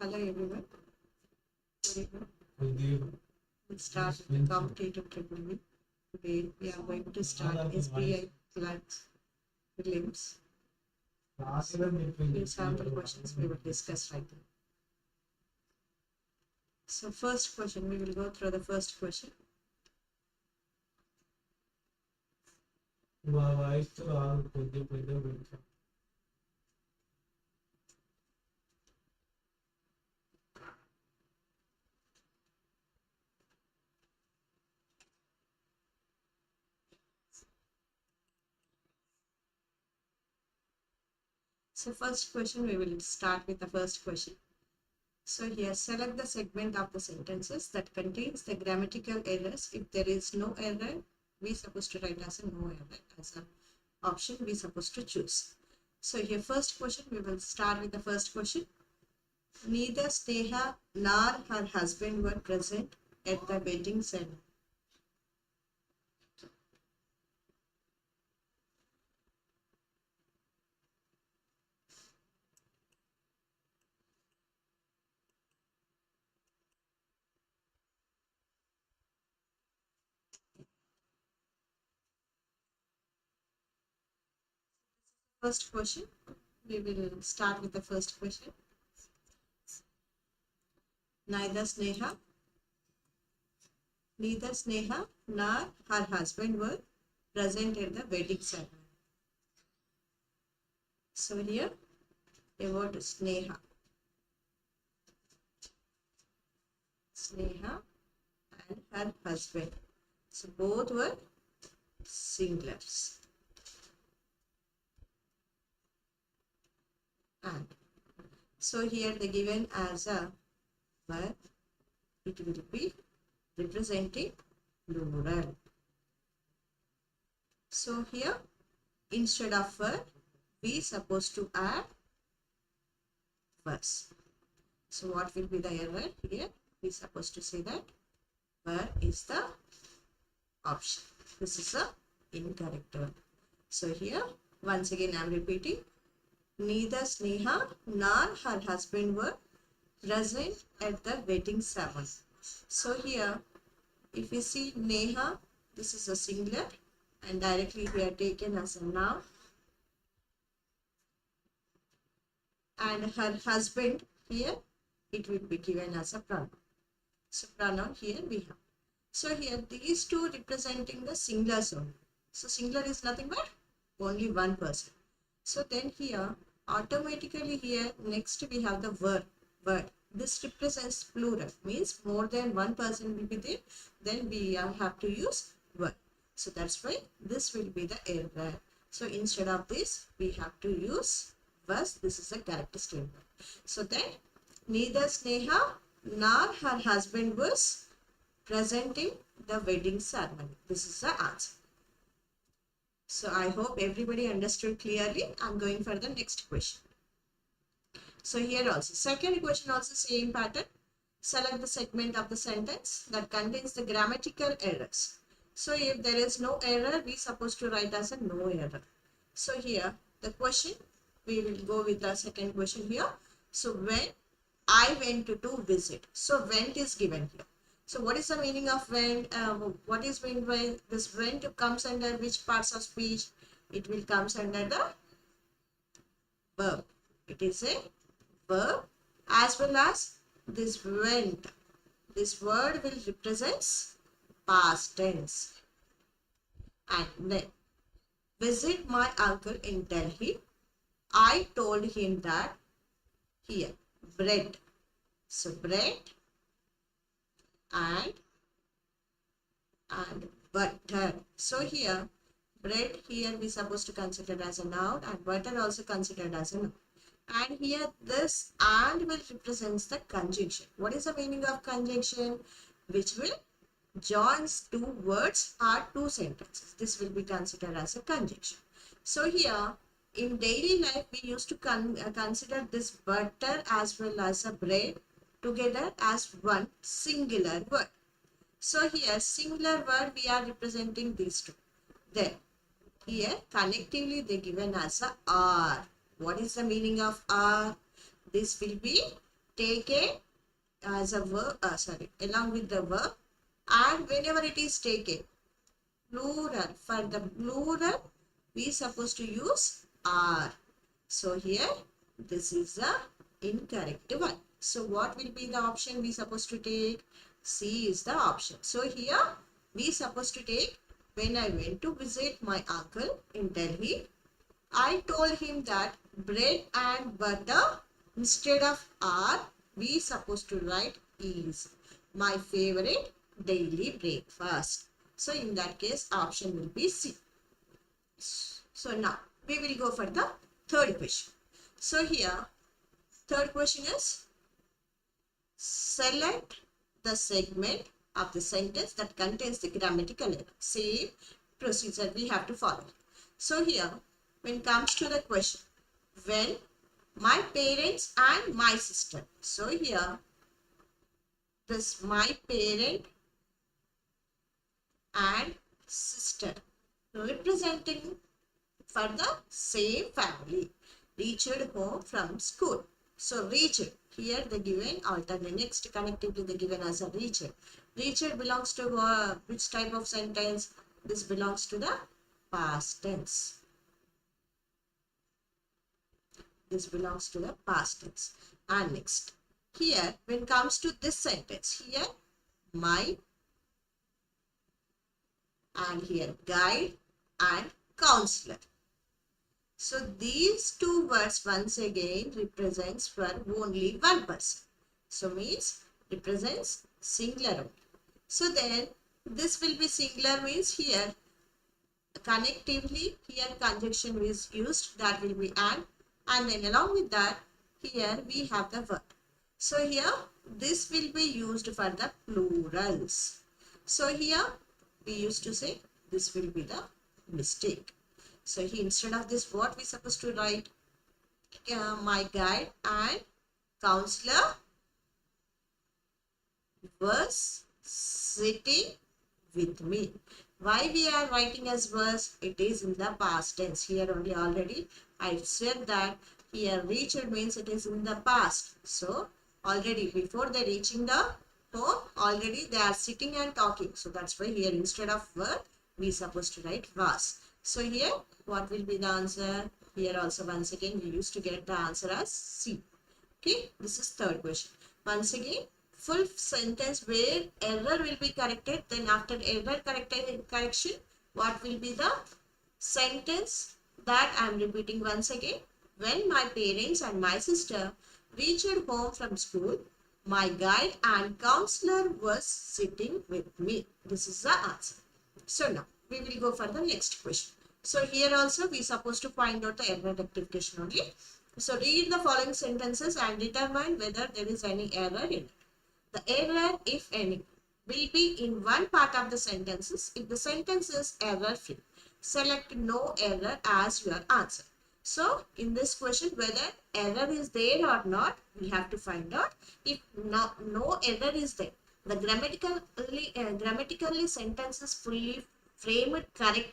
Hello everyone. Good evening. Good evening. We'll start with the competitive tribunal. Today we are going to start SBI Clerk prelims. Few sample questions we will discuss right now. So first question, we will go through the first question. So first question, we will start with the first question. So here, select the segment of the sentences that contains the grammatical errors. If there is no error, we supposed to write as a no error as an option we supposed to choose. So here, first question, we will start with the first question. Neither Sneha nor her husband were present at the wedding ceremony. First question, we will start with the first question. Neither Sneha nor her husband were present at the wedding ceremony. So here, about Sneha and her husband. So both were singulars. And so here they given as a verb, it will be representing plural. So here instead of verb we supposed to add was. So what will be the error here? We supposed to say that verb is the option. This is a incorrect term. So here once again I am repeating. Neither Sneha nor her husband were present at the wedding ceremony. So here, if we see Neha, this is a singular and directly we are taken as a noun. And her husband here, it will be given as a pronoun. So pronoun here we have. So here these two representing the singulars only. So singular is nothing but only one person. So then here automatically here next we have the word. This represents plural, means more than one person will be there, then we have to use word. So that's why this will be the error. So instead of this we have to use was. This is a correct statement. So then neither Sneha nor her husband was present in the wedding ceremony. This is the answer. So I hope everybody understood clearly. I'm going for the next question. So here also, second question also same pattern. Select the segment of the sentence that contains the grammatical errors. So if there is no error, we supposed to write as a no error. So here the question, we will go with the second question here. So when I went to visit. So went is given here. So what is the meaning of went? What is meant by this went comes under which parts of speech? It will comes under the verb. It is a verb as well as this went. This word will represent past tense. And then visit my uncle in Delhi. I told him that here bread. So bread and butter. So here bread here we supposed to consider as a noun and butter also considered as a noun. And here this and will represents the conjunction. What is the meaning of conjunction? Which will joins two words or two sentences. This will be considered as a conjunction. So here in daily life we used to consider this butter as well as a bread together as one singular word. So here singular word we are representing these two. Then here collectively they given as a are. What is the meaning of are? This will be take a as a verb, along with the verb, and whenever it is taken, plural, for the plural, we supposed to use are. So here, this is the incorrect one. So what will be the option we supposed to take? C is the option. So here, we supposed to take, when I went to visit my uncle in Delhi, I told him that bread and butter instead of are, we supposed to write is my favorite daily breakfast. So in that case, option will be C. So now we will go for the third question. So here, third question is, select the segment of the sentence that contains the grammatical error. Same procedure we have to follow. So here, when it comes to the question, when my parents and my sister. So here, this my parent and sister representing for the same family reached home from school. So reached, here the given alternate, next connectively the given as a reached. Reached belongs to which type of sentence? This belongs to the past tense. This belongs to the past tense. And next, here when it comes to this sentence, here my and here guide and counselor. So these two words once again represents for only one person. So means represents singular. So then this will be singular, means here connectively here conjunction is used, that will be and then along with that here we have the verb. So here this will be used for the plurals. So here we used to say this will be the mistake. So here instead of this, what we supposed to write? My guide and counselor was sitting with me. Why we are writing as was? It is in the past tense. Here only already I said that here reached means it is in the past. So already before they reaching the home, already they are sitting and talking. So that's why here instead of were, we supposed to write was. So here what will be the answer? Here also once again we used to get the answer as C. Okay, this is third question. Once again, full sentence where error will be corrected, then after error correction, what will be the sentence that I am repeating once again? When my parents and my sister reached home from school, my guide and counselor was sitting with me. This is the answer. So now we will go for the next question. So here also we supposed to find out the error rectification only. So read the following sentences and determine whether there is any error in it. The error, if any, will be in one part of the sentences if the sentence is error free. Select no error as your answer. So in this question, whether error is there or not, we have to find out. If no error is there, the grammatically sentence is fully framed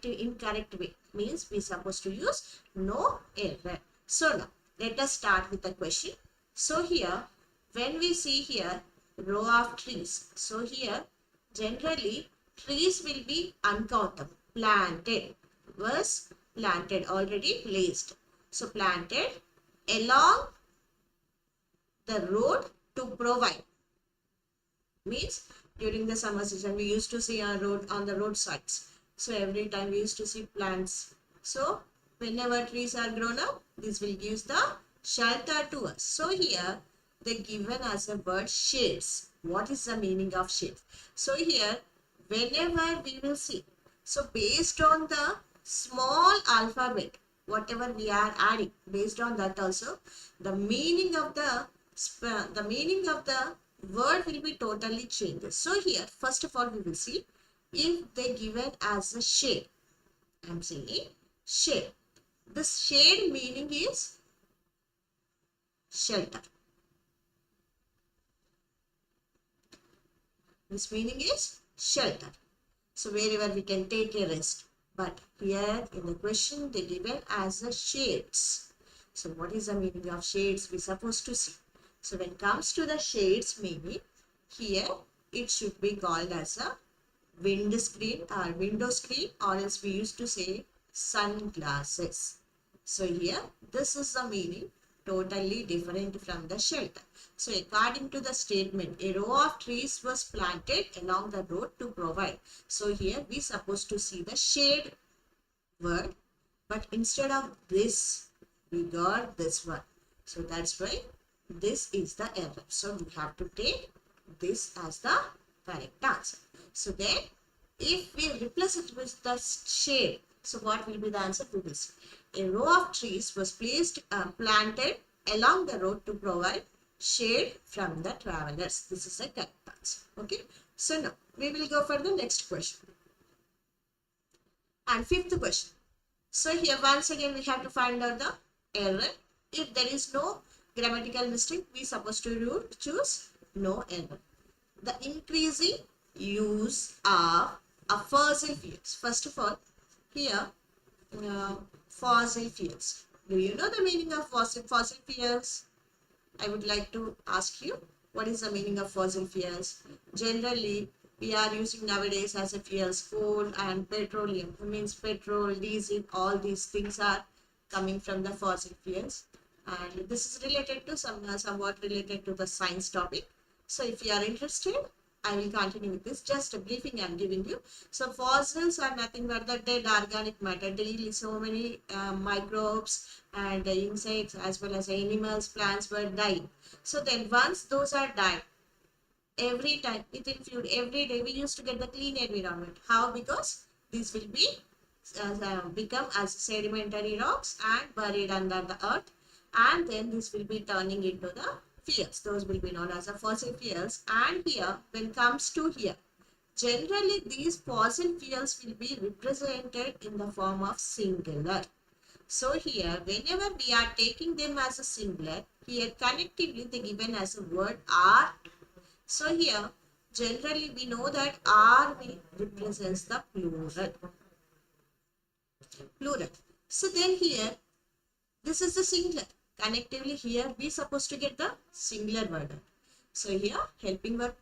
in correct way, means we supposed to use no error. So now let us start with the question. So here when we see here row of trees, so here generally trees will be uncountable. Planted was planted, already placed. So planted along the road to provide, means during the summer season we used to see on the roadsides. So every time we used to see plants. So whenever trees are grown up, this will give the shelter to us. So here they given as a word shades. What is the meaning of shades? So here whenever we will see, so based on the small alphabet, whatever we are adding, based on that also the meaning of the word will be totally changed. So here first of all we will see if they given as a shade. I am saying shade. This shade meaning is shelter. This meaning is shelter. So wherever we can take a rest. But here in the question they given as a shades. So what is the meaning of shades? We supposed to see. So when it comes to the shades meaning, here it should be called as a windscreen or window screen, or else we used to say sunglasses. So here this is the meaning, totally different from the shelter. So according to the statement, a row of trees was planted along the road to provide. So here we supposed to see the shade word, but instead of this we got this one. So that's why this is the error. So we have to take this as the correct answer. So then if we replace it with the shade, so what will be the answer to this? A row of trees was planted along the road to provide shade from the travelers. This is a correct answer. Okay. So now we will go for the next question. And fifth question. So here once again we have to find out the error. If there is no grammatical mistake, we supposed to choose no error. The increasing use of fossil fuels. First of all, here fossil fuels. Do you know the meaning of fossil fuels? I would like to ask you, what is the meaning of fossil fuels? Generally, we are using nowadays as a fuels coal and petroleum. It means petrol, diesel, all these things are coming from the fossil fuels. And this is related to somewhat related to the science topic. So if you are interested, I will continue with this. Just a briefing I am giving you. So fossils are nothing but the dead organic matter. Daily so many microbes and insects as well as animals, plants were dying. So then once those are died, every time it include every day we used to get the clean environment. How? Because these will be become as sedimentary rocks and buried under the earth, and then this will be turning into the fuels. Those will be known as the fossil fuels. And here when comes to here, generally these fossil fuels will be represented in the form of singular. So here whenever we are taking them as a singular, here collectively they given as a word are. So here generally we know that R will represents the plural. So then here this is the singular. Connectively here we supposed to get the singular word. So here helping verb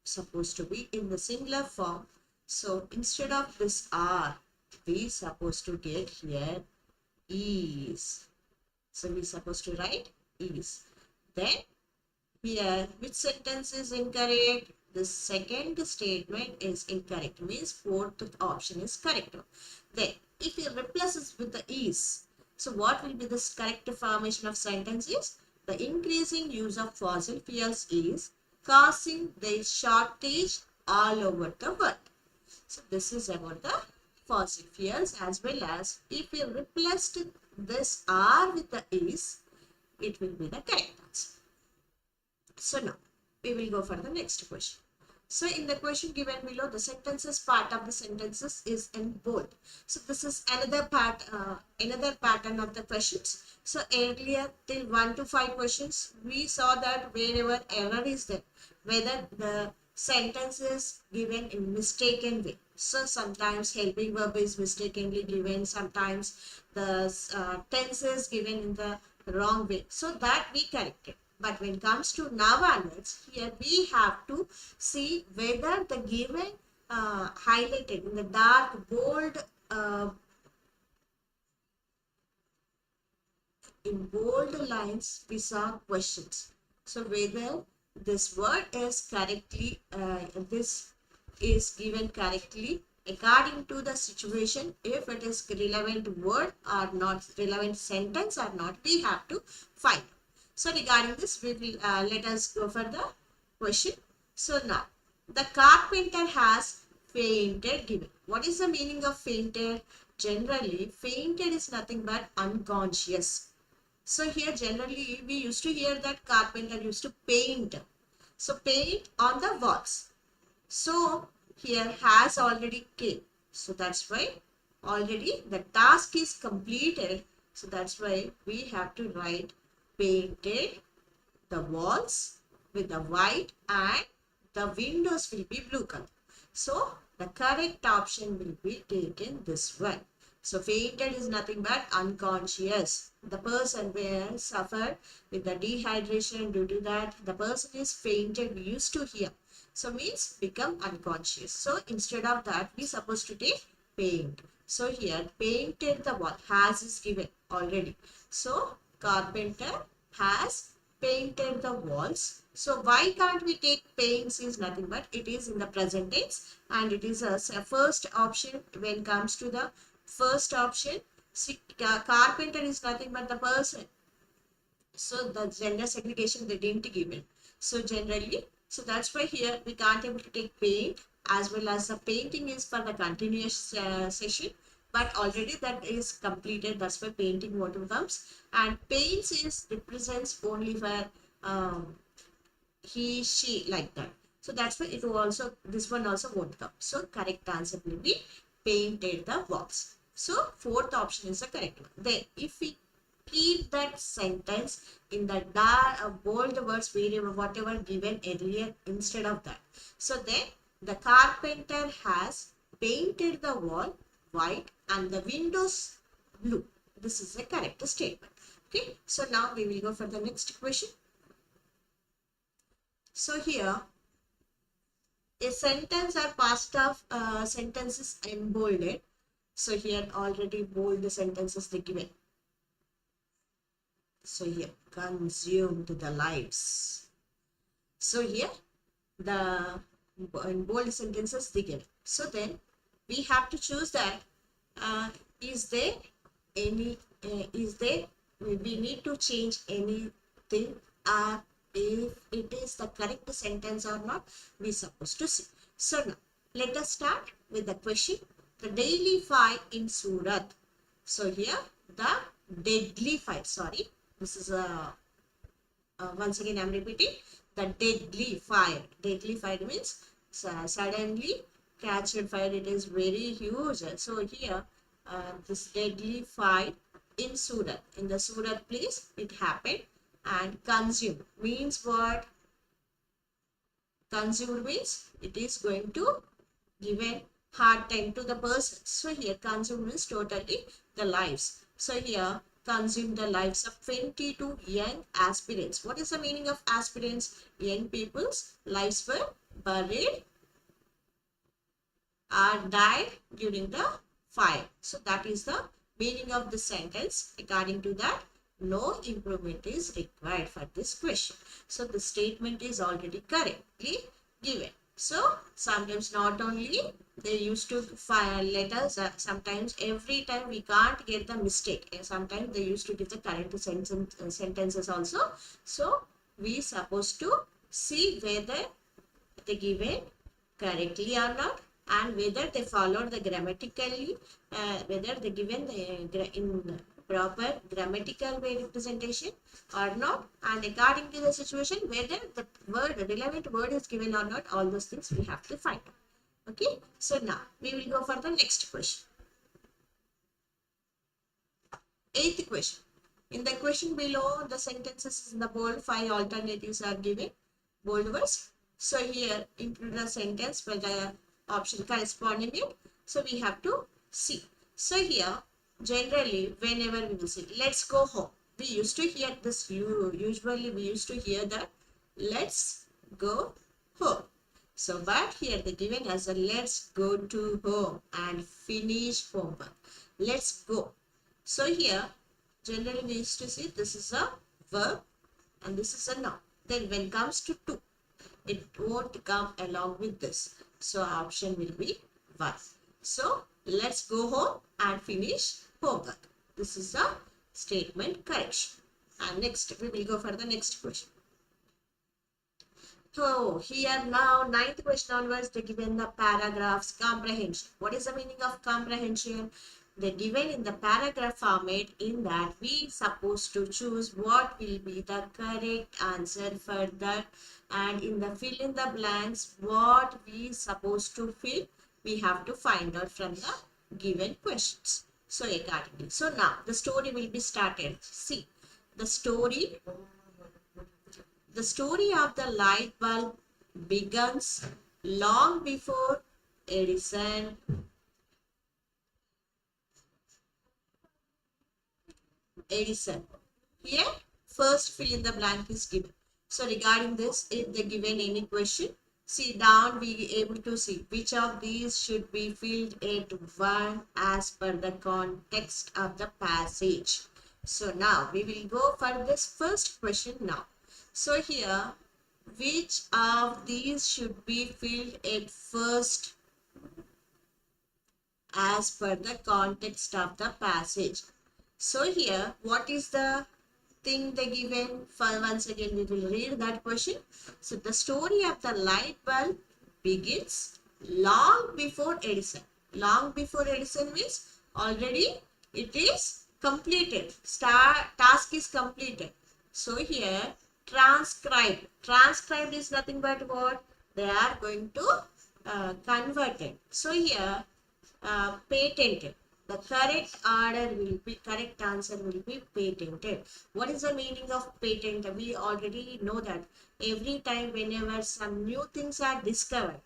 supposed to be in the singular form. So instead of this are, we supposed to get here is. So we supposed to write is. Then here which sentence is incorrect? The second statement is incorrect, means fourth option is correct. Then if you replace it with the is, so what will be the correct formation of sentence is, the increasing use of fossil fuels is causing the shortage all over the world. So this is about the fossil fuels, as well as if you replaced this are with the is, it will be the correct answer. So now we will go for the next question. So in the question given below, the sentences part of the sentences is in bold. So this is another pattern of the questions. So earlier till 1 to 5 questions, we saw that wherever error is there, whether the sentence is given in mistaken way. So sometimes helping verb is mistakenly given, sometimes the tense is given in the wrong way. So that we corrected. But when it comes to now onwards, here we have to see whether the given highlighted in the dark, bold, in bold lines, we saw questions. So whether this word is correctly, this is given correctly according to the situation, if it is relevant word or not, relevant sentence or not, we have to find. So regarding this, we will let us go for the question. So now, the carpenter has fainted given. What is the meaning of fainted? Generally, fainted is nothing but unconscious. So here generally, we used to hear that carpenter used to paint. So paint on the walls. So here has already came. So that's why already the task is completed. So that's why we have to write painted the walls with the white and the windows will be blue color. So the correct option will be taken this one. So fainted is nothing but unconscious. The person will suffer with the dehydration. Due to that, the person is fainted. We used to hear. So means become unconscious. So instead of that, we supposed to take paint. So here painted the wall. Has is given already. So carpenter has painted the walls. So why can't we take paints is nothing but it is in the present tense, and it is a first option when comes to the first option. See, carpenter is nothing but the person. So the gender segregation they didn't give it. So generally, so that's why here we can't able to take paint, as well as the painting is for the continuous session. But already that is completed. That's why painting water comes, and paints is represents only for he, she, like that. So that's why it will also, this one also won't come. So correct answer will be painted the walls. So fourth option is the correct one. Then if we keep that sentence in the dark, bold words, wherever, whatever given earlier instead of that. So then the carpenter has painted the wall white and the windows blue. This is a correct statement. Okay. So now we will go for the next question. So here, a sentence or past of sentence is embolded. So here already bold the sentences they given. So here, consumed the lives. So here, the bold sentences they given. So then, we have to choose that. Is there any? We need to change anything, or if it is the correct sentence or not, we supposed to see. So now, let us start with the question. The daily fire in Surat. So here, the deadly fire. Sorry, this is a once again I am repeating. The deadly fire. Deadly fire means suddenly catched fire. It is very huge. So here, this deadly fire in Surat. In the Surat place, it happened. And consume means what? Consumed means it is going to give a hard time to the person. So here consume means totally the lives. So here consume the lives of 22 young aspirants. What is the meaning of aspirants? Young people's lives were buried or died during the fire. So that is the meaning of the sentence. According to that, no improvement is required for this question. So the statement is already correctly given. So sometimes not only they used to file letters, sometimes every time we can't get the mistake. And sometimes they used to give the correct sentences also. So we supposed to see whether they given correctly or not, and whether they followed the grammatically, whether they given the in proper grammatical way representation or not, and according to the situation whether the word, relevant word is given or not. All those things we have to find out. Okay. So now we will go for the next question. Eighth question. In the question below, the sentences in the bold, 5 alternatives are given. Bold words. So here include the sentence for the option corresponding it. So we have to see. So here generally whenever we will say let's go home, we used to hear this. Usually we used to hear that let's go home. So but here they given as a let's go to home and finish homework. Let's go. So here generally we used to say this is a verb and this is a noun. Then when it comes to it won't come along with this. So option will be 1. So let's go home and finish homework. This is a statement correction. And next we will go for the next question. So here now 9th question onwards they given the paragraphs comprehension. What is the meaning of comprehension? They given in the paragraph format, in that we supposed to choose what will be the correct answer for that, and in the fill in the blanks what we supposed to fill we have to find out from the given questions. So accordingly, so now the story will be started. See the story of the light bulb begins long before Edison Edison. Here, first fill in the blank is given. So regarding this, if they given any question, see down we be able to see which of these should be filled at one as per the context of the passage. So now we will go for this first question now. So here, which of these should be filled at first as per the context of the passage? So here, what is the thing they given? For once again, we will read that question. So the story of the light bulb begins long before Edison. Long before Edison means already it is completed. Task is completed. So here, transcribed. Transcribed is nothing but what? They are going to convert it. So here, patented. The correct answer will be patented. What is the meaning of patent? We already know that every time whenever some new things are discovered,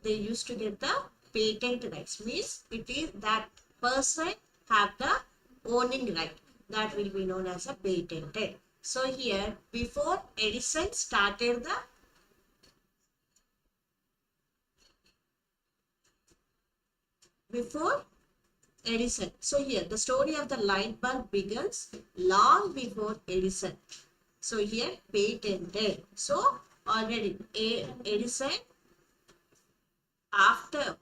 they used to get the patent rights. Means it is that person have the owning right. That will be known as a patented. So here, before Edison started the before Edison. So here the story of the light bulb begins long before Edison. So here patented. So already Edison after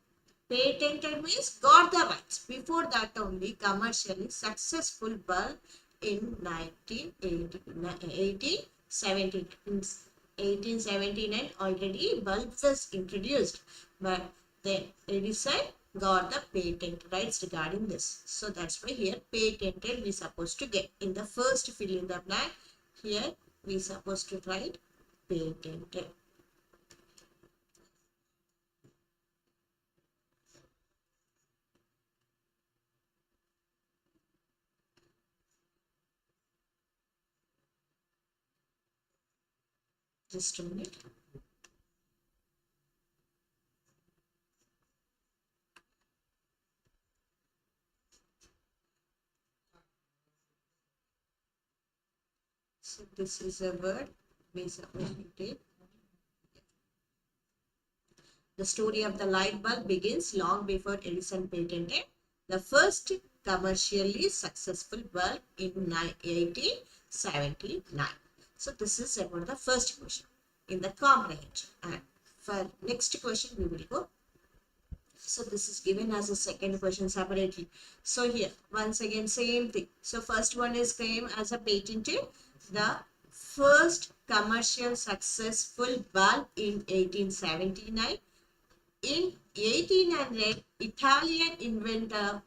patented means got the rights. Before that only commercially successful bulb in 1879 already bulb was introduced. But then Edison got the patent rights regarding this. So that's why here patented we supposed to get. In the first fill in the blank, here we supposed to write patented. Just a minute. So this is a word we supposed to take. The story of the light bulb begins long before Edison patented the first commercially successful bulb in 1879. So this is about the first question in the comprehension. And for next question we will go. So this is given as a second question separately. So here once again same thing. So first one is came as a patented. The first commercial successful bulb in 1879. In 1800, Italian inventor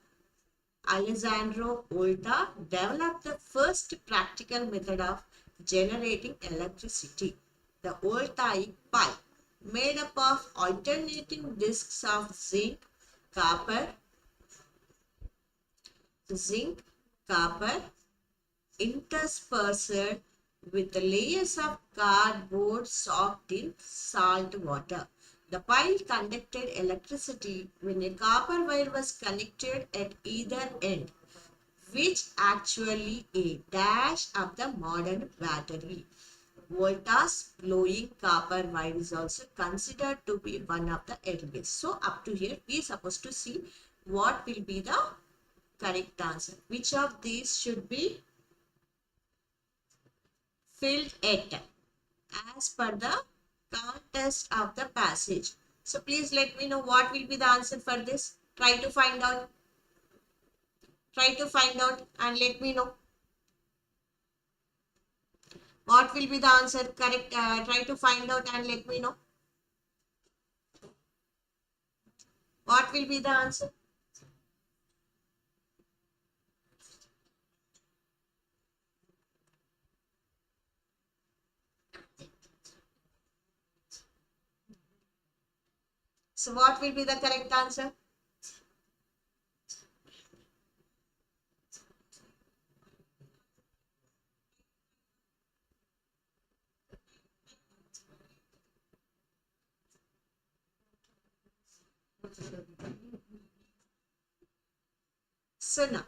Alessandro Volta developed the first practical method of generating electricity. The voltaic pipe, made up of alternating discs of zinc, copper, interspersed with layers of cardboard soaked in salt water. The pile conducted electricity when a copper wire was connected at either end, which actually a dash of the modern battery. Volta's glowing copper wire is also considered to be one of the earliest. So up to here we are supposed to see what will be the correct answer. Which of these should be filled at as per the context of the passage. So please let me know what will be the answer for this. Try to find out. Try to find out and let me know. What will be the answer? Correct. Try to find out and let me know. What will be the answer? So what will be the correct answer? So now,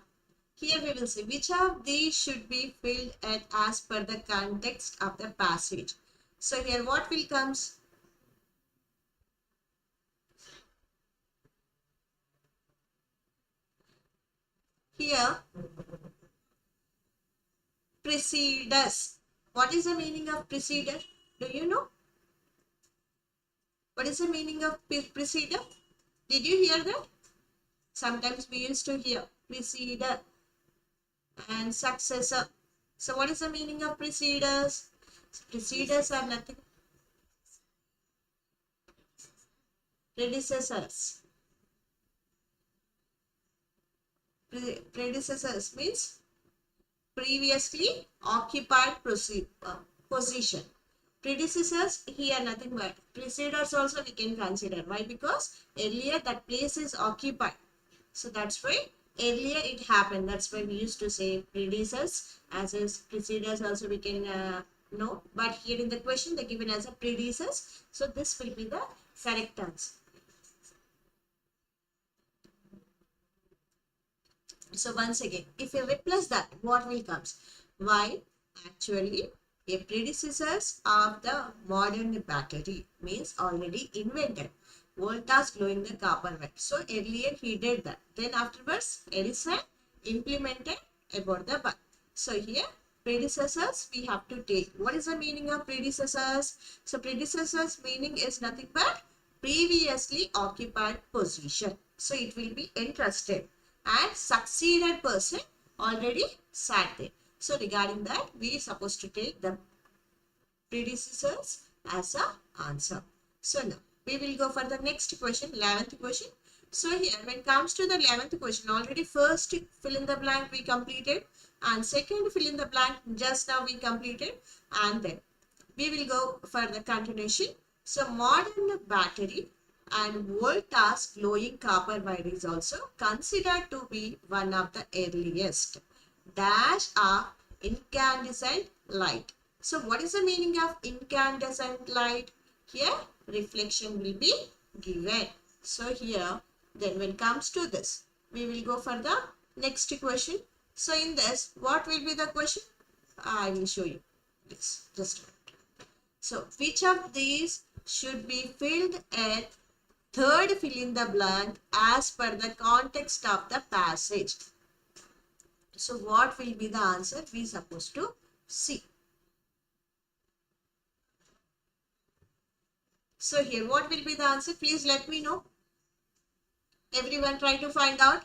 Here we will see which of these should be filled at as per the context of the passage. So here what will comes? Here precedes. What is the meaning of precede? Do you know? What is the meaning of precede? Did you hear that? Sometimes we used to hear precede and successor. So what is the meaning of preceders? Preceders are nothing. Predecessors. Predecessors means previously occupied position. Predecessors here nothing but preceders also we can consider. Why? Because earlier that place is occupied. So that's why earlier it happened. That's why we used to say predecessors. As is preceders also we can know. But here in the question they given as a predecessors. So this will be the correct answer. So once again, if you replace that, what will comes? Why? Actually, a predecessors of the modern battery means already invented. Volta's glowing the copper wire. So earlier he did that. Then afterwards, Edison implemented about the bulb. So here, predecessors we have to take. What is the meaning of predecessors? So predecessors meaning is nothing but previously occupied position. So it will be interested. And succeeded person already sat there. So regarding that, we are supposed to take the predecessors as a answer. So now we will go for the next question, 11th question. So here when it comes to the 11th question, already first fill in the blank we completed and second fill in the blank just now we completed, and then we will go for the continuation. So modern battery and Volta's glowing copper wire is also considered to be one of the earliest dash of incandescent light. So what is the meaning of incandescent light? Here reflection will be given. So here then when it comes to this, we will go for the next question. So in this, what will be the question? I will show you. Yes, just a minute. So which of these should be filled at third fill in the blank as per the context of the passage? So what will be the answer we supposed to see? So here what will be the answer? Please let me know. Everyone try to find out.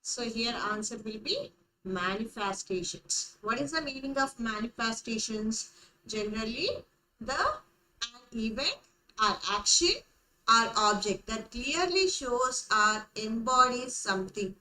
So here answer will be manifestations. What is the meaning of manifestations? Generally, an event or action or object that clearly shows or embodies something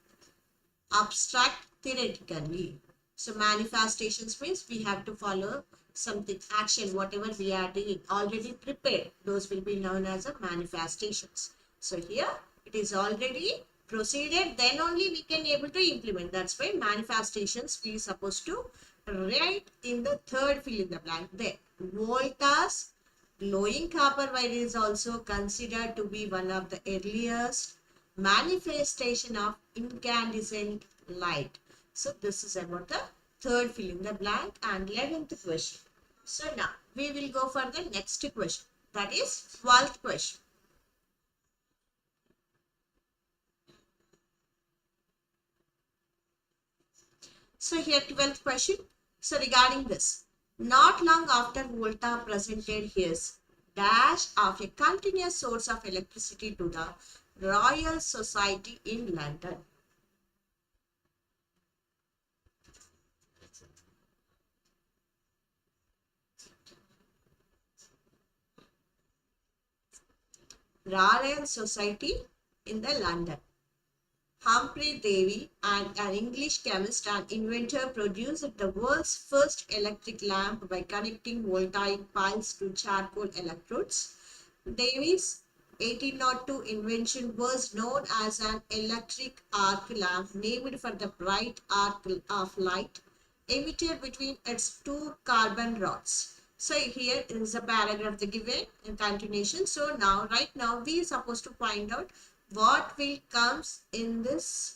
abstract theoretically. So manifestations means we have to follow something, action, whatever we are doing, already prepared. Those will be known as a manifestations. So here it is already proceeded, then only we can able to implement. That's why manifestations we supposed to write in the third fill in the blank there. Volta's glowing copper wire is also considered to be one of the earliest manifestation of incandescent light. So this is about the third fill in the blank and 11th question. So now we will go for the next question, that is 12th question. So here 12th question. So regarding this, not long after Volta presented his dash of a continuous source of electricity to the Royal Society in London. Royal Society in the London. Humphrey Davy, and an English chemist and inventor, produced the world's first electric lamp by connecting voltaic piles to charcoal electrodes. Davy's 1802 invention was known as an electric arc lamp named for the bright arc of light emitted between its two carbon rods. So here is a paragraph the given in continuation. So now right now we are supposed to find out what will comes in this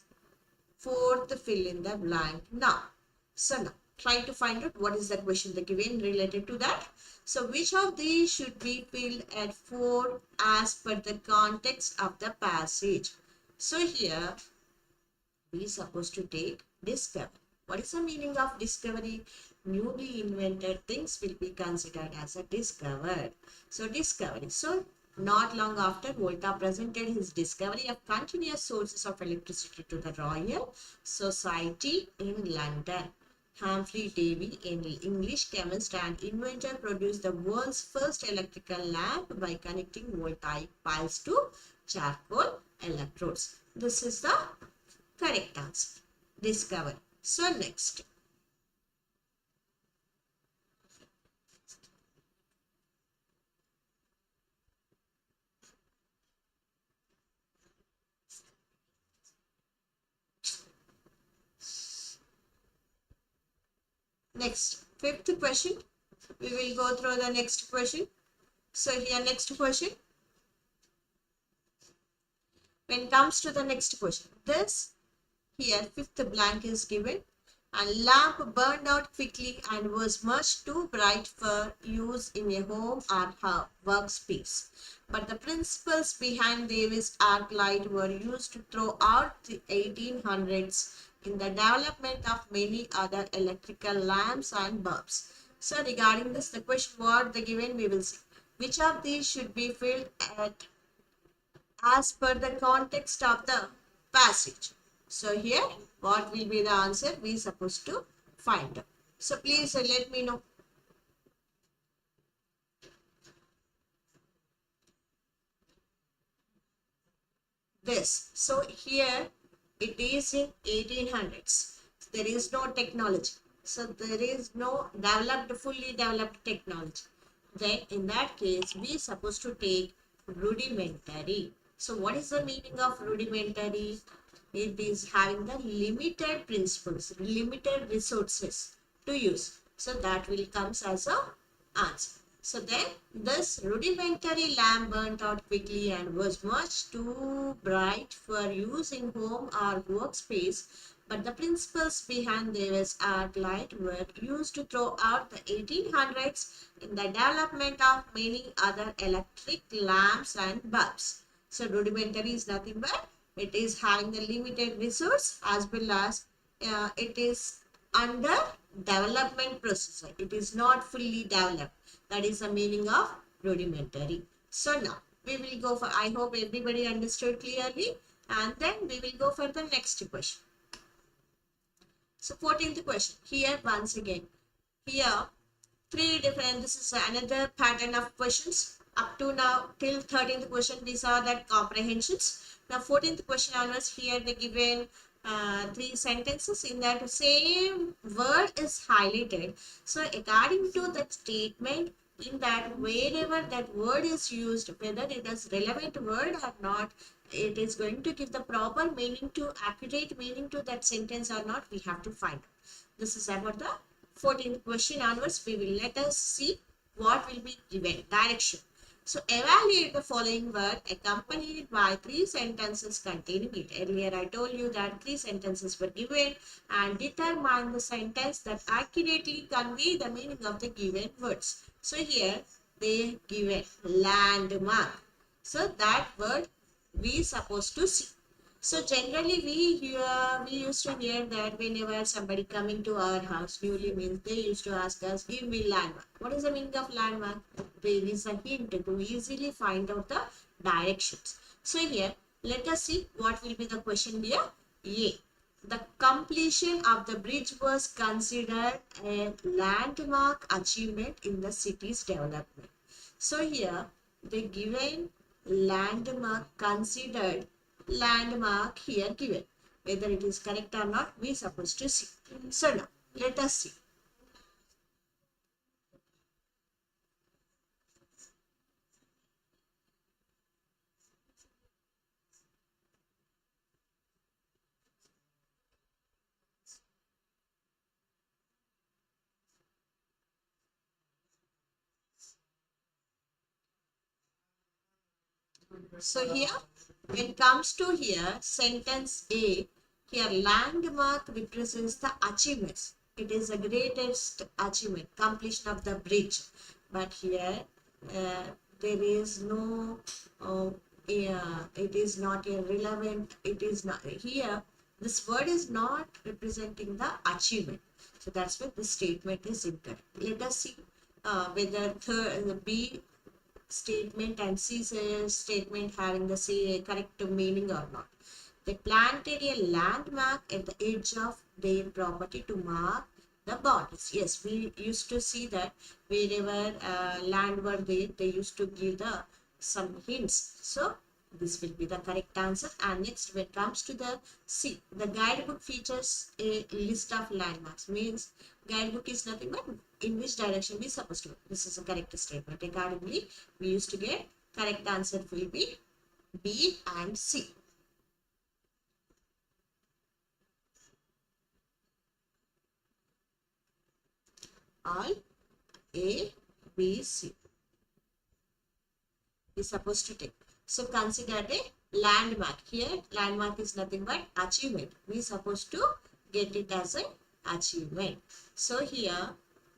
fourth fill in the blank now. So now try to find out what is the question the given related to that. So which of these should be filled at 4 as per the context of the passage? So here we supposed to take discover. What is the meaning of discovery? Newly invented things will be considered as a discovered. So discovery. So not long after, Volta presented his discovery of continuous sources of electricity to the Royal Society in London. Humphrey Davy, an English chemist and inventor, produced the world's first electrical lamp by connecting voltaic piles to charcoal electrodes. This is the correct answer. Discover. So next. Next, fifth question. We will go through the next question. So here next question. When it comes to the next question, this here fifth blank is given. A lamp burned out quickly and was much too bright for use in a home or her workspace. But the principles behind Davis arc light were used throughout the 1800s in the development of many other electrical lamps and bulbs. So regarding this, the question what the given we will see. Which of these should be filled at as per the context of the passage? So here what will be the answer we supposed to find out. So please let me know. This. So here it is in 1800s. There is no technology. So there is no fully developed technology. Then in that case we supposed to take rudimentary. So what is the meaning of rudimentary? It is having the limited principles, limited resources to use. So that will comes as a answer. So then this rudimentary lamp burnt out quickly and was much too bright for use in home or workspace. But the principles behind Davis arc light were used throughout the 1800s in the development of many other electric lamps and bulbs. So rudimentary is nothing but it is having the limited resource as well as it is under development process. It is not fully developed. That is the meaning of rudimentary. So now we will go for, I hope everybody understood clearly, and then we will go for the next question. So 14th question. Here once again, here three different, this is another pattern of questions. Up to now till 13th question we saw that comprehensions. Now 14th question onwards, here they given three sentences. In that same word is highlighted. So according to that statement, in that wherever that word is used, whether it is relevant word or not, it is going to give the proper meaning to accurate meaning to that sentence or not, we have to find out. This is about the 14th question onwards. We will let us see what will be given. Direction. So evaluate the following word accompanied by three sentences containing it. Earlier I told you that three sentences were given and determine the sentence that accurately convey the meaning of the given words. So here they given landmark. So that word we supposed to see. So generally we used to hear that whenever somebody coming to our house newly means they used to ask us, give me landmark. What is the meaning of landmark? There is a hint to easily find out the directions. So here let us see what will be the question here. A. The completion of the bridge was considered a landmark achievement in the city's development. So here they given landmark, considered landmark here given. Whether it is correct or not, we supposed to see. So now let us see. So here, when it comes to here, sentence A, here landmark represents the achievements. It is the greatest achievement, completion of the bridge. But here, there is no, it is not irrelevant. It is not, here, this word is not representing the achievement. So that's why this statement is incorrect. Let us see whether the B statement and C statement having the correct meaning or not. They planted a landmark at the edge of their property to mark the boundaries. Yes, we used to see that wherever land were there, they used to give the some hints. So this will be the correct answer. And next, when it comes to the C, the guidebook features a list of landmarks. Means guidebook is nothing but in which direction we supposed to go. This is a correct statement. Accordingly, we used to get correct answer will be B and C. All A, B, C is supposed to take. So consider a landmark. Here landmark is nothing but achievement. We supposed to get it as an achievement. So here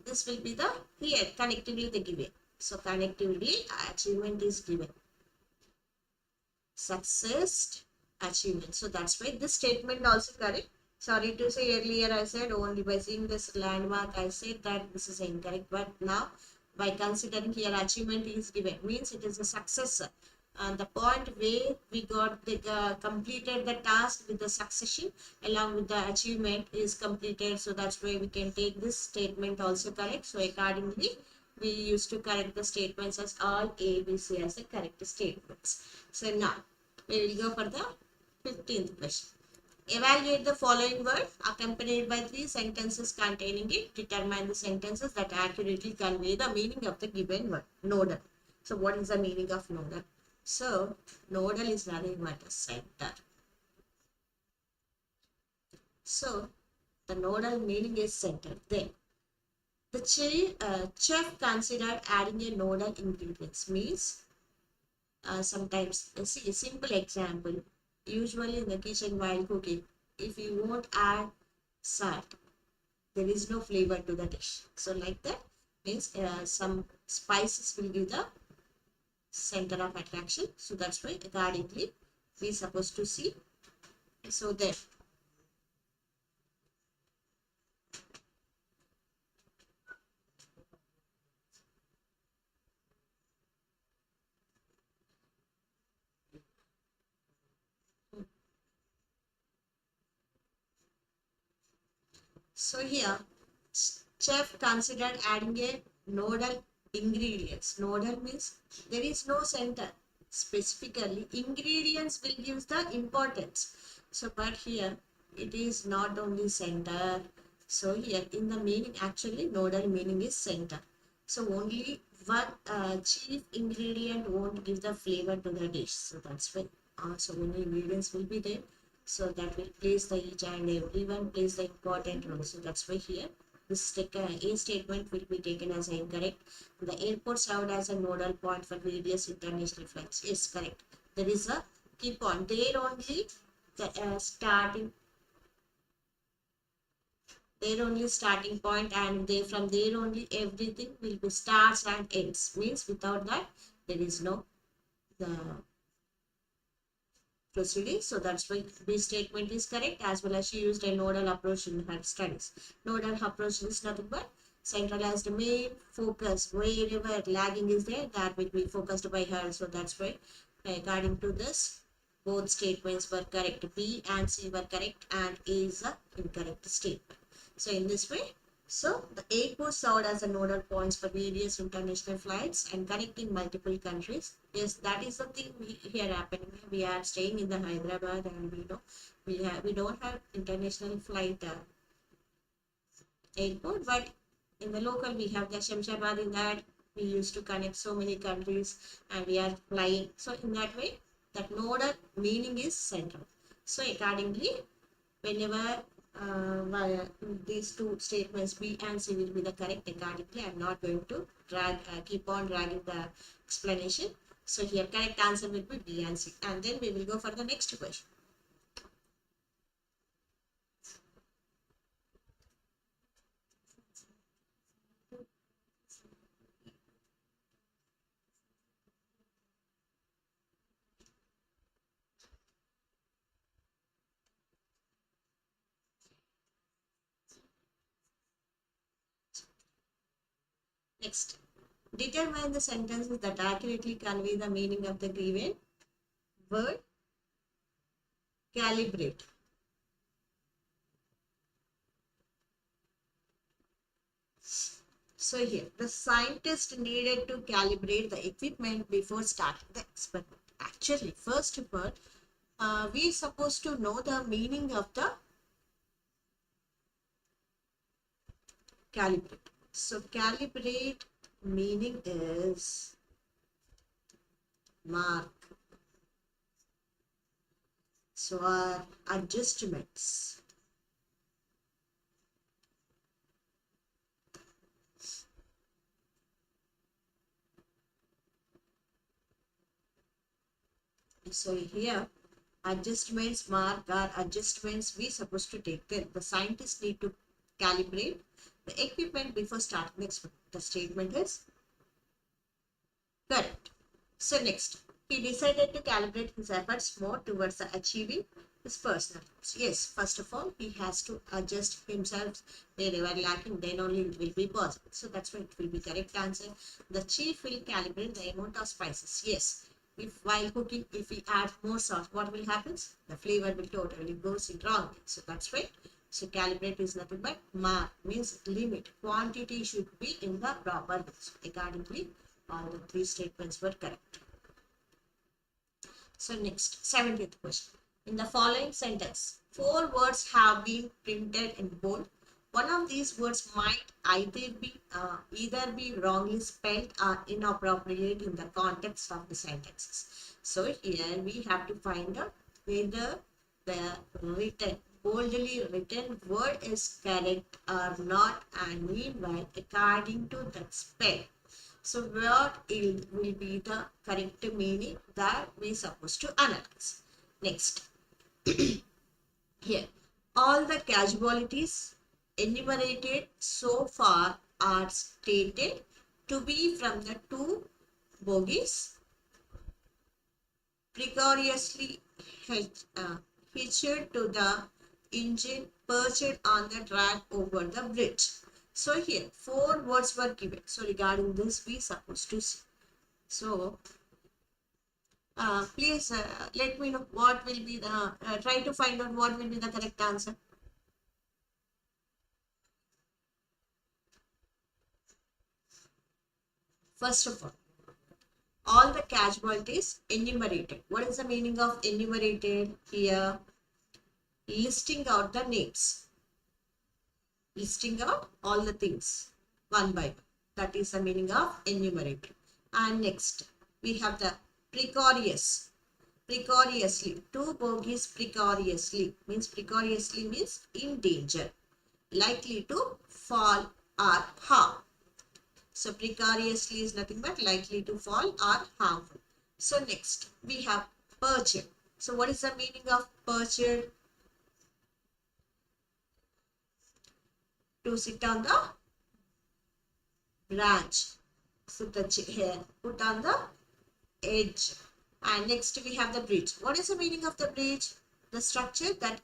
this will be the here connectively the given. So connectively achievement is given. Success achievement. So that's why this statement also correct. Sorry to say earlier I said only by seeing this landmark I said that this is incorrect, but now by considering here achievement is given means it is a success. The point where we got the completed the task with the succession along with the achievement is completed. So that's why we can take this statement also correct. So accordingly we used to correct the statements as all A, B, C as the correct statements. So now we will go for the 15th question. Evaluate the following word accompanied by 3 sentences containing it. Determine the sentences that accurately convey the meaning of the given word. Nodal. So what is the meaning of nodal? So nodal is nothing but a center. So the nodal meaning is center. Then the chef considered adding a nodal ingredients means sometimes see a simple example. Usually in the kitchen while cooking, if you won't add salt, there is no flavor to the dish. So like that means some spices will give the center of attraction. So that's why accordingly we supposed to see. So then so here chef considered adding a nodal ingredients. Nodal means there is no center. Specifically, ingredients will give the importance. So, but here it is not only center. So here in the meaning actually nodal meaning is center. So only one chief ingredient won't give the flavor to the dish. So that's why so many ingredients will be there. So that will place the each and everyone plays the important role. So that's why here this A statement will be taken as incorrect. The airport served as a nodal point for various international flights. Yes, correct. There is a key point. There only the starting point, and they from there only everything will be starts and ends. Means without that there is no the proceeding. So that's why B statement is correct, as well as she used a nodal approach in her studies. Nodal approach is nothing but centralized main focus. Wherever lagging is there, that will be focused by her. So that's why according to this both statements were correct. B and C were correct and A is the incorrect statement. So in this way, so the airport served as a nodal points for various international flights and connecting multiple countries. Yes, that is the thing here happening. We are staying in the Hyderabad, and we don't have international flight airport, but in the local we have the Shamshabad. In that we used to connect so many countries, and we are flying. So in that way, that nodal meaning is central. So accordingly, whenever these two statements B and C will be the correct accordingly. I am not going to keep on dragging the explanation. So here correct answer will be B and C. And then we will go for the next question. Next, determine the sentences that accurately convey the meaning of the given word. Calibrate. So here, the scientist needed to calibrate the equipment before starting the experiment. Actually, first of all, we supposed to know the meaning of the calibrate. So calibrate meaning is mark. So adjustments. So here adjustments mark are adjustments we supposed to take care. The scientists need to calibrate the equipment before starting the experiment. The statement is correct. So next, he decided to calibrate his efforts more towards the achieving his personal goals. Yes, first of all, he has to adjust himself where they were lacking, then only it will be possible. So that's why it will be correct answer. The chief will calibrate the amount of spices. Yes, if while cooking, if we add more salt, what will happen? The flavor will totally goes in wrong. So that's why. So calibrate is nothing but mark, means limit. Quantity should be in the proper way. So accordingly, all the three statements were correct. So next, 70th question. In the following sentence, 4 words have been printed in bold. One of these words might either be wrongly spelled or inappropriate in the context of the sentences. So here we have to find out whether the boldly written word is correct or not, and meanwhile according to that spell. So what will be the correct meaning that we supposed to analyze. Next, here, all the casualties enumerated so far are stated to be from the 2 bogies precariously hitched to the engine perched on the track over the bridge. So here 4 words were given. So regarding this we supposed to see. So please let me know what will be the try to find out what will be the correct answer. First of all the casualties enumerated. What is the meaning of enumerated? Here, listing out the names. Listing out all the things one by one. That is the meaning of enumerated. And next, we have the precarious. Precariously. 2 bogies precariously. Precariously means in danger. Likely to fall or harm. So precariously is nothing but likely to fall or harmful. So next we have perched. So what is the meaning of perched? To sit on the branch. So the here put on the edge. And next we have the bridge. What is the meaning of the bridge? The structure that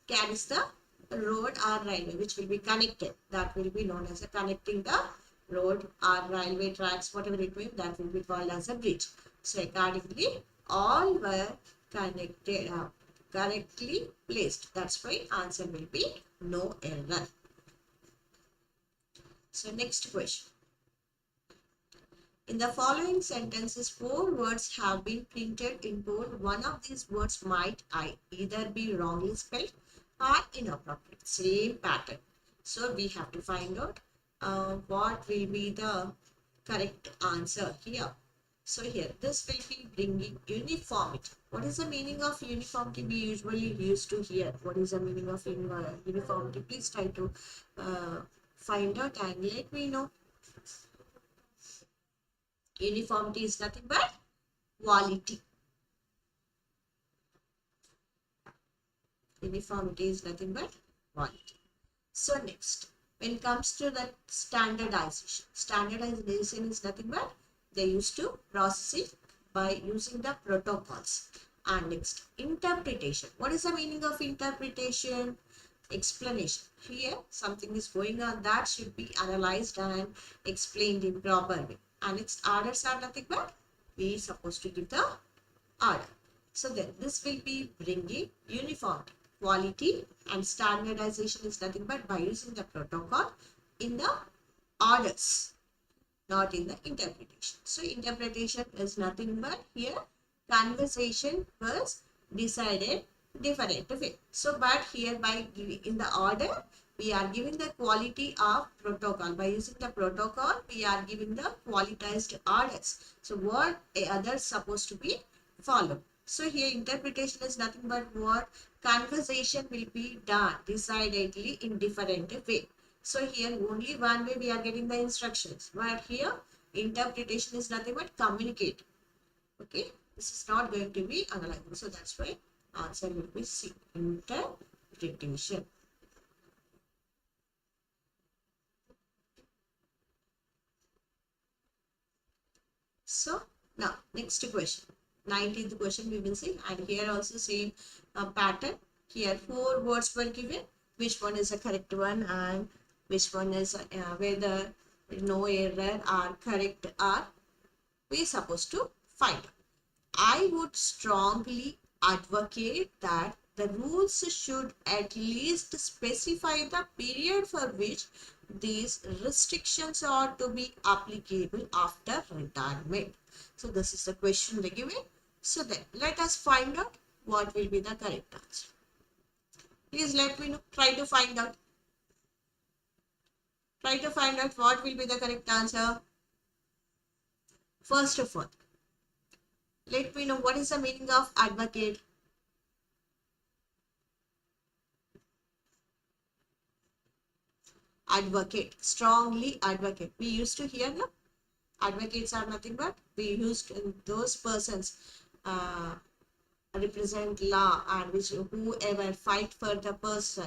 carries the road or railway, which will be connected. That will be known as a connecting the road or railway tracks, whatever it means, that will be called as a bridge. So accordingly, all were connected, correctly placed. That's why answer will be no error. So next question. In the following sentences, 4 words have been printed in bold. One of these words might either be wrongly spelled or inappropriate. Same pattern. So we have to find out what will be the correct answer here. So here, this will be bringing uniformity. What is the meaning of uniformity we usually used to hear? What is the meaning of uniformity? Please try to find out and let me know. Uniformity is nothing but quality. Uniformity is nothing but quality. So next, when it comes to the standardization is nothing but they used to process it by using the protocols. And next, interpretation. What is the meaning of interpretation? Explanation. Here, something is going on that should be analyzed and explained in proper way. And its orders are nothing but we are supposed to give the order. So then this will be bringing uniformity. Quality and standardization is nothing but by using the protocol in the orders, not in the interpretation. So interpretation is nothing but here conversation was decided different way. So but here by in the order we are giving the quality of protocol. By using the protocol we are giving the qualitized orders. So what others supposed to be followed. So here interpretation is nothing but what conversation will be done decidedly in different way. So here only one way we are getting the instructions, but here interpretation is nothing but communicate. Okay, this is not going to be analyzed. So that's why answer will be C, interpretation. So now next question. 19th question we will see, and here also same pattern. Here 4 words were given. Which one is the correct one and which one is whether no error or correct are we supposed to find out. I would strongly advocate that the rules should at least specify the period for which these restrictions are to be applicable after retirement. So this is the question they given. So then let us find out what will be the correct answer. Please let me know. Try to find out. Try to find out what will be the correct answer. First of all, let me know what is the meaning of advocate. Advocate, strongly advocate. We used to hear no? Advocates are nothing but we used those persons represent law and which whoever fight for the person.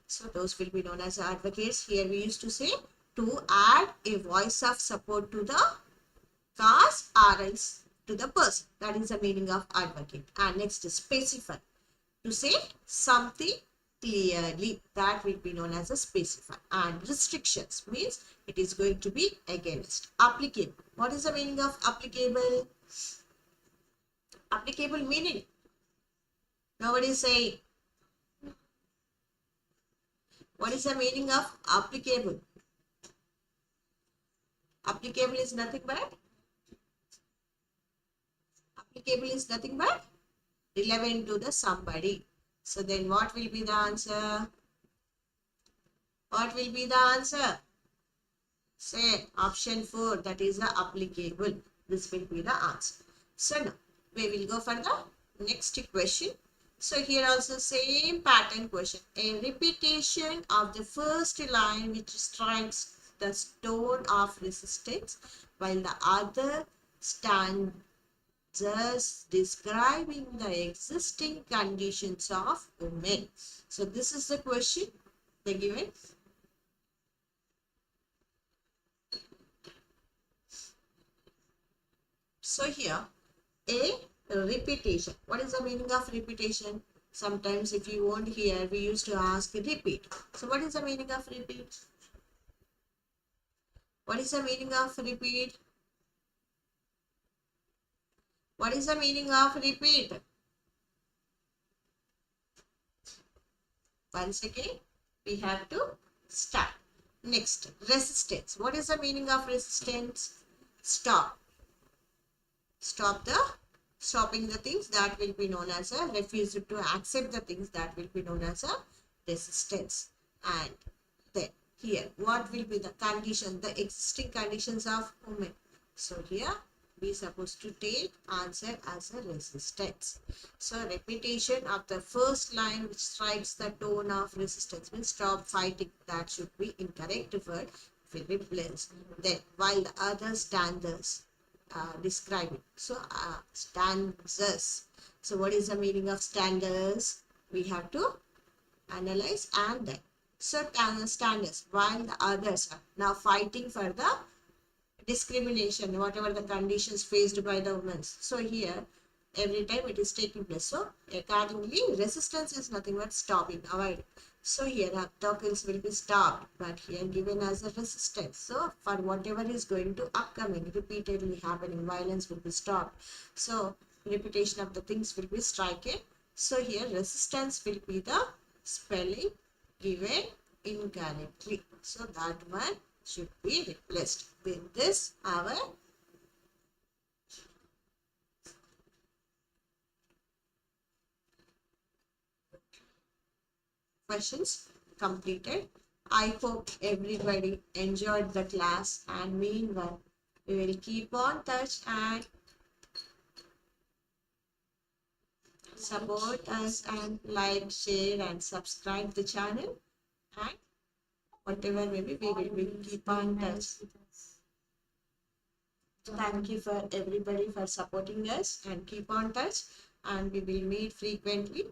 So those will be known as advocates. Here we used to say to add a voice of support to the cause or else to the person. That is the meaning of advocate. And next is specify. To say something clearly, that will be known as a specify. And restrictions means it is going to be against. Applicable. What is the meaning of applicable? Applicable meaning. Nobody say. What is the meaning of applicable? Applicable is nothing but relevant to the somebody. So then what will be the answer? What will be the answer? Say option 4, that is the applicable. This will be the answer. So now we will go for the next question. So here also same pattern question. A repetition of the first line which strikes the stone of resistance while the other stanzas describing the existing conditions of women. So this is the question they given. So here a repetition. What is the meaning of repetition? Sometimes if you won't hear, we used to ask repeat. So what is the meaning of repeat? What is the meaning of repeat? What is the meaning of repeat? Once again, we have to start. Next, resistance. What is the meaning of resistance? Stop. Stopping the things, that will be known as a refusal to accept the things, that will be known as a resistance. And then here, what will be the condition, the existing conditions of women? So here we are supposed to take answer as a resistance. So repetition of the first line which strikes the tone of resistance means stop fighting. That should be incorrect word. We replace. Then while the other stanzas describing. So stanzas. So what is the meaning of stanzas? We have to analyze and then. So stanzas, while the others are now fighting for the discrimination, whatever the conditions faced by the women. So here, every time it is taking place. So accordingly, resistance is nothing but stopping, avoid. So here, obstacles will be stopped, but here given as a resistance. So for whatever is going to upcoming, repeatedly happening, violence will be stopped. So repetition of the things will be stricken. So here, resistance will be the spelling given incorrectly. So that one should be replaced with this our questions completed. I hope everybody enjoyed the class, and meanwhile we will keep on touch and support us and like, share and subscribe the channel, and whatever maybe we will be keep on touch. Thank you for everybody for supporting us and keep on touch, and we will meet frequently.